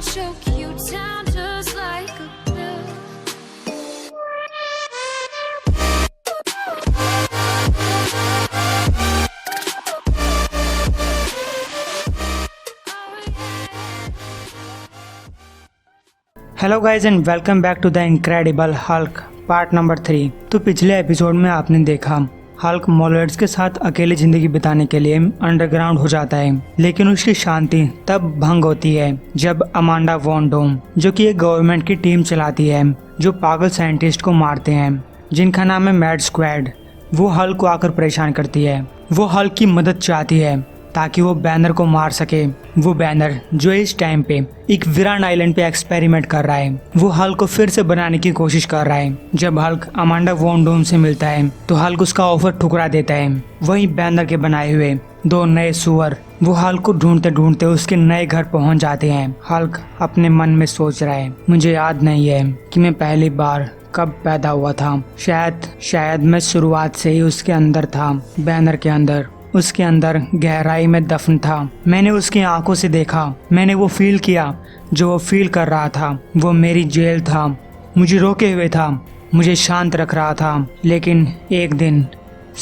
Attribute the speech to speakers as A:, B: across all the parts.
A: choke you down just like a pill.
B: Hello guys and welcome back to the Incredible Hulk part number 3। तो पिछले episode में आपने देखा Hulk मोलॉइड्स के साथ अकेली जिंदगी बिताने के लिए अंडरग्राउंड हो जाता है, लेकिन उसकी शांति तब भंग होती है जब अमांडा वॉन डोम, जो कि एक गवर्नमेंट की टीम चलाती है जो पागल साइंटिस्ट को मारते हैं जिनका नाम है मैड स्क्वाड, वो हल्क को आकर परेशान करती है। वो हल्क की मदद चाहती है ताकि वो बैनर को मार सके। वो बैनर जो इस टाइम पे एक वीरान आइलैंड पे एक्सपेरिमेंट कर रहा है, वो हल्क को फिर से बनाने की कोशिश कर रहा है। जब हल्क अमांडा वॉन डोम से मिलता है तो हल्क उसका ऑफर ठुकरा देता है। वहीं बैनर के बनाए हुए 2 नए सुअर वो हल्क को ढूंढते ढूंढते उसके नए घर पहुंच जाते हैं। हल्क अपने मन में सोच रहा है, मुझे याद नहीं है कि मैं पहली बार कब पैदा हुआ था। शायद मैं शुरुआत से ही उसके अंदर था, बैनर के अंदर, उसके अंदर गहराई में दफन था। मैंने उसकी आंखों से देखा, मैंने वो फील किया जो वो फील कर रहा था। वो मेरी जेल था, मुझे रोके हुए था, मुझे शांत रख रहा था। लेकिन एक दिन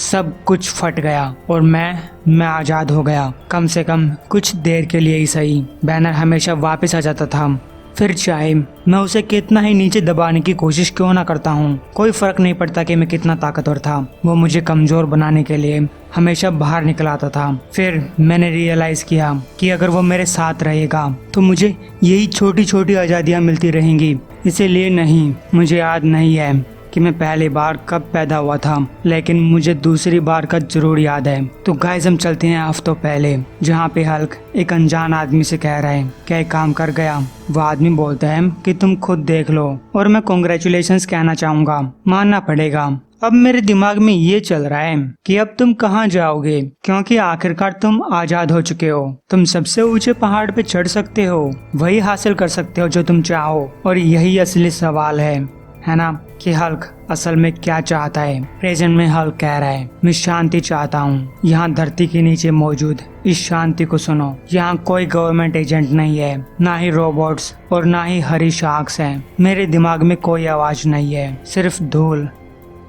B: सब कुछ फट गया और मैं आज़ाद हो गया। कम से कम कुछ देर के लिए ही सही। बैनर हमेशा वापस आ जाता था, फिर चाहे मैं उसे कितना ही नीचे दबाने की कोशिश क्यों ना करता हूँ, कोई फर्क नहीं पड़ता कि मैं कितना ताकतवर था। वो मुझे कमजोर बनाने के लिए हमेशा बाहर निकल आता था। फिर मैंने रियलाइज किया कि अगर वो मेरे साथ रहेगा तो मुझे यही छोटी छोटी आज़ादियाँ मिलती रहेंगी। इसीलिए नहीं, मुझे याद नहीं है कि मैं पहली बार कब पैदा हुआ था, लेकिन मुझे दूसरी बार का जरूर याद है। तो गाइस हम चलते हैं हफ्तों पहले, जहाँ पे हल्क एक अनजान आदमी से कह रहा है क्या एक काम कर गया। वो आदमी बोलता है कि तुम खुद देख लो, और मैं कॉन्ग्रेचुलेशंस कहना चाहूँगा, मानना पड़ेगा। अब मेरे दिमाग में ये चल रहा है कि अब तुम कहाँ जाओगे, क्योंकि आखिरकार तुम आजाद हो चुके हो। तुम सबसे ऊंचे पहाड़ पे चढ़ सकते हो, वही हासिल कर सकते हो जो तुम चाहो। और यही असली सवाल है ना, कि हल्क असल में क्या चाहता है। प्रेजेंट में हल्क कह रहा है मैं शांति चाहता हूँ। यहाँ धरती के नीचे मौजूद इस शांति को सुनो। यहाँ कोई गवर्नमेंट एजेंट नहीं है, ना ही रोबोट्स और ना ही हरी शाख्स हैं। मेरे दिमाग में कोई आवाज नहीं है, सिर्फ धूल,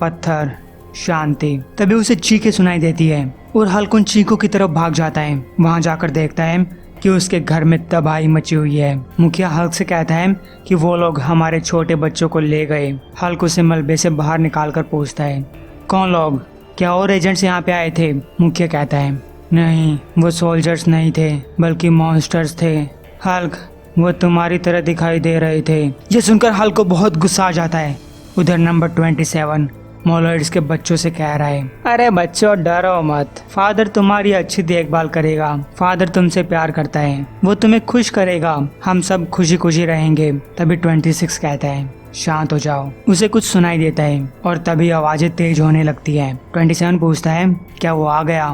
B: पत्थर, शांति। तभी उसे चीखें सुनाई देती है और हल्क उन चीखों की तरफ भाग जाता है। वहाँ जाकर देखता है कि उसके घर में तबाही मची हुई है। मुखिया हल्क से कहता है कि वो लोग हमारे छोटे बच्चों को ले गए। हल्क उसे मलबे से बाहर निकालकर पूछता है कौन लोग, क्या और एजेंट्स यहाँ पे आए थे। मुखिया कहता है नहीं, वो सोल्जर्स नहीं थे बल्कि मॉन्स्टर्स थे। हल्क, वो तुम्हारी तरह दिखाई दे रहे थे। ये सुनकर हल्क को बहुत गुस्सा आ जाता है। उधर नंबर 27 मोलॉइड्स के बच्चों से कह रहा है अरे बच्चों डरो मत, फादर तुम्हारी अच्छी देखभाल करेगा। फादर तुमसे प्यार करता है, वो तुम्हें खुश करेगा, हम सब खुशी खुशी रहेंगे। तभी 26 कहता है शांत हो जाओ। उसे कुछ सुनाई देता है और तभी आवाजें तेज होने लगती है। 27 पूछता है क्या वो आ गया।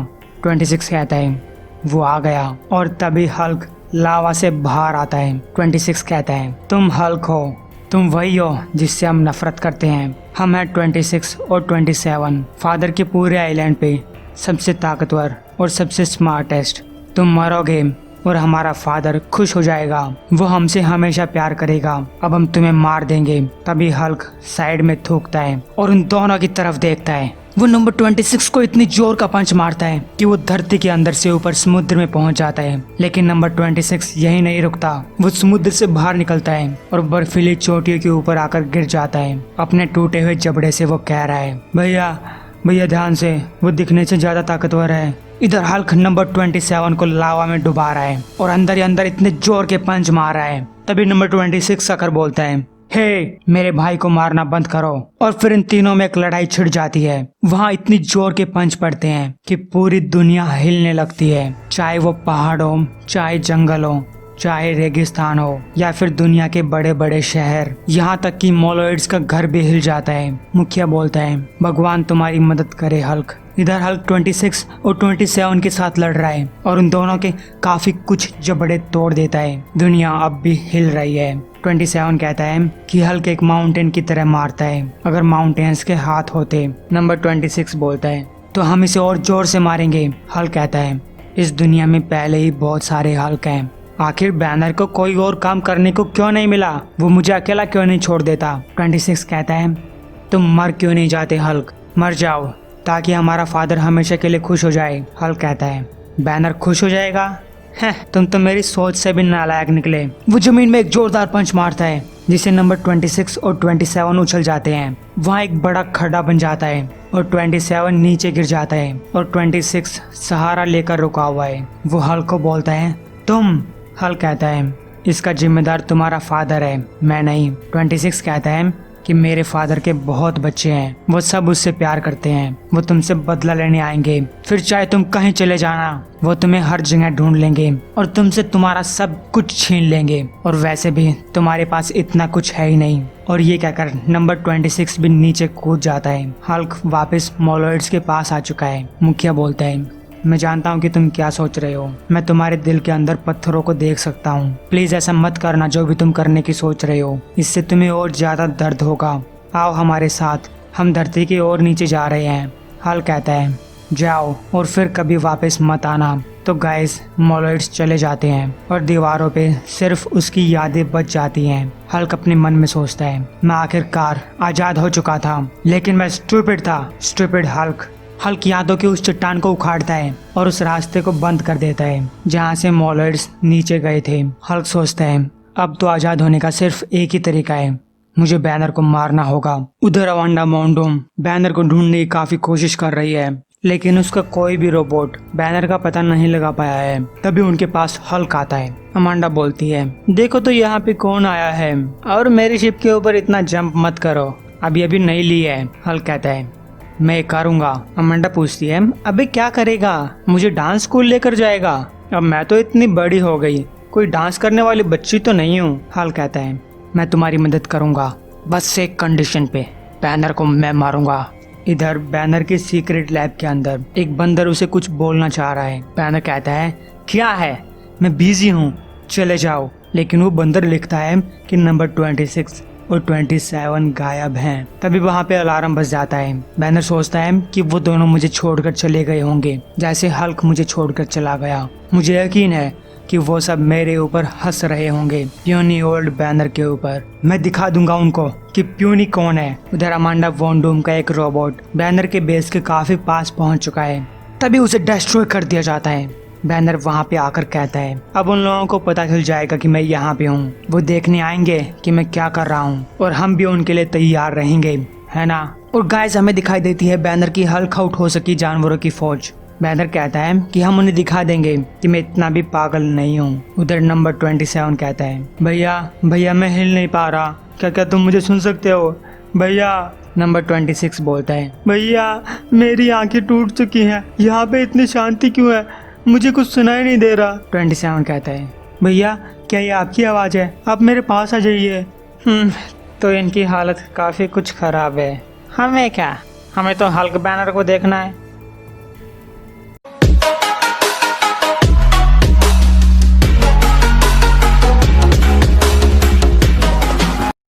B: 26 कहता है वो आ गया। और तभी हल्क लावा से बाहर आता है। 26 कहता है तुम हल्क हो, तुम वही हो जिससे हम नफरत करते हैं। हम हैं 26 और 27, फादर के पूरे आइलैंड पे सबसे ताकतवर और सबसे स्मार्टेस्ट। तुम मरोगे और हमारा फादर खुश हो जाएगा, वो हमसे हमेशा प्यार करेगा। अब हम तुम्हें मार देंगे। तभी हल्क साइड में थूकता है और उन दोनों की तरफ देखता है। वो नंबर 26 को इतनी जोर का पंच मारता है कि वो धरती के अंदर से ऊपर समुद्र में पहुंच जाता है। लेकिन नंबर 26 यही नहीं रुकता, वो समुद्र से बाहर निकलता है और बर्फीली चोटियों के ऊपर आकर गिर जाता है। अपने टूटे हुए जबड़े से वो कह रहा है भैया ध्यान से, वो दिखने से ज्यादा ताकतवर है। इधर हल्क नंबर 27 को लावा में डुबा रहा है और अंदर ही अंदर इतने जोर के पंच मार रहा है। तभी नंबर 26 आकर बोलता है हे मेरे भाई को मारना बंद करो। और फिर इन तीनों में एक लड़ाई छिड़ जाती है। वहाँ इतनी जोर के पंच पड़ते हैं कि पूरी दुनिया हिलने लगती है, चाहे वो पहाड़ हो, चाहे जंगल हो, चाहे रेगिस्तान हो या फिर दुनिया के बड़े बड़े शहर। यहाँ तक कि मोलॉइड्स का घर भी हिल जाता है। मुखिया बोलता है भगवान तुम्हारी मदद करे हल्क। इधर हल्क 26 और 27 के साथ लड़ रहा है और उन दोनों के काफी कुछ जबड़े तोड़ देता है। दुनिया अब भी हिल रही है। 27 कहता है कि हल्क एक माउंटेन की तरह मारता है, अगर माउंटेन्स के हाथ होते। नंबर 26 बोलता है तो हम इसे और जोर से मारेंगे। हल्क कहता है इस दुनिया में पहले ही बहुत सारे हल्क हैं, आखिर बैनर को कोई और काम करने को क्यों नहीं मिला, वो मुझे अकेला क्यों नहीं छोड़ देता। 26 कहता है तुम मर क्यों नहीं जाते हल्क, मर जाओ ताकि हमारा फादर हमेशा के लिए खुश हो जाए। हल्क कहता है बैनर खुश हो जाएगा, हैं तुम तो मेरी सोच से भी नालायक निकले। वो जमीन में एक जोरदार पंच मारता है जिसे नंबर 26 और 27 उछल जाते हैं। वहाँ एक बड़ा खड्डा बन जाता है और 27 नीचे गिर जाता है और 26 सहारा लेकर रुका हुआ है। वो हल्क को बोलता है तुम। हल्क कहता है इसका जिम्मेदार तुम्हारा फादर है, मैं नहीं। 26 कहता है कि मेरे फादर के बहुत बच्चे हैं, वो सब उससे प्यार करते हैं, वो तुमसे बदला लेने आएंगे, फिर चाहे तुम कहीं चले जाना वो तुम्हें हर जगह ढूंढ लेंगे और तुमसे तुम्हारा सब कुछ छीन लेंगे, और वैसे भी तुम्हारे पास इतना कुछ है ही नहीं। और ये कहकर नंबर 26 भी नीचे कूद जाता है। हल्क वापस मोलॉइड्स के पास आ चुका है। मुखिया बोलता है मैं जानता हूँ कि तुम क्या सोच रहे हो, मैं तुम्हारे दिल के अंदर पत्थरों को देख सकता हूँ, प्लीज ऐसा मत करना जो भी तुम करने की सोच रहे हो, इससे तुम्हें और ज्यादा दर्द होगा। आओ हमारे साथ, हम धरती की ओर नीचे जा रहे हैं। हल्क कहता है जाओ और फिर कभी वापस मत आना। तो गाइस मोलॉइड्स चले जाते हैं और दीवारों पे सिर्फ उसकी यादें बच जाती हैं। हल्क अपने मन में सोचता है मैं आखिरकार आजाद हो चुका था, लेकिन मैं स्टूपिड था, स्टूपिड हल्क। हल्क यादों के उस चट्टान को उखाड़ता है और उस रास्ते को बंद कर देता है जहाँ से मोलॉइड्स नीचे गए थे। हल्क सोचता है अब तो आजाद होने का सिर्फ एक ही तरीका है, मुझे बैनर को मारना होगा। उधर अमांडा मोंडोम बैनर को ढूंढने की काफी कोशिश कर रही है, लेकिन उसका कोई भी रोबोट बैनर का पता नहीं लगा पाया है। तभी उनके पास हल्क आता है। अमांडा बोलती है देखो तो यहाँ पे कौन आया है, और मेरी शिप के ऊपर इतना जंप मत करो, अभी अभी नहीं ली है। हल्क कहता है मैं करूँगा। अमांडा पूछती है अबे क्या करेगा, मुझे डांस स्कूल लेकर जाएगा, अब मैं तो इतनी बड़ी हो गई, कोई डांस करने वाली बच्ची तो नहीं हूँ। हल्क कहता है मैं तुम्हारी मदद करूँगा, बस एक कंडीशन पे, बैनर को मैं मारूंगा। इधर बैनर के सीक्रेट लैब के अंदर एक बंदर उसे कुछ बोलना चाह रहा है। बैनर कहता है क्या है, मैं बिजी हूँ, चले जाओ। लेकिन वो बंदर लिखता है कि नंबर 26 और 27 गायब हैं। तभी वहाँ पे अलार्म बज जाता है। बैनर सोचता है कि वो दोनों मुझे छोड़कर चले गए होंगे, जैसे हल्क मुझे छोड़कर चला गया। मुझे यकीन है कि वो सब मेरे ऊपर हंस रहे होंगे, प्यूनी ओल्ड बैनर के ऊपर। मैं दिखा दूंगा उनको कि प्यूनी कौन है। उधर अमांडा वॉन डूम का एक रोबोट बैनर के बेस के काफी पास पहुंच चुका है। तभी उसे डिस्ट्रॉय कर दिया जाता है। बैनर वहाँ पे आकर कहता है अब उन लोगों को पता चल जाएगा कि मैं यहाँ पे हूँ, वो देखने आएंगे कि मैं क्या कर रहा हूँ, और हम भी उनके लिए तैयार रहेंगे, है ना। और गाइस हमें दिखाई देती है बैनर की हल्क आउट हो सकी जानवरों की फौज। बैनर कहता है कि हम उन्हें दिखा देंगे कि मैं इतना भी पागल नहीं हूँ। उधर नंबर 27 कहता है भैया मैं हिल नहीं पा रहा, क्या तुम मुझे सुन सकते हो भैया। नंबर 26 बोलता है भैया मेरी आंखें टूट चुकी हैं, यहाँ पे इतनी शांति क्यों है, मुझे कुछ सुनाई नहीं दे रहा। 27 कहता है भैया क्या ये आपकी आवाज़ है, आप मेरे पास आ जाइए। तो इनकी हालत काफ़ी कुछ ख़राब है, हमें क्या, हमें तो हल्क बैनर को देखना है।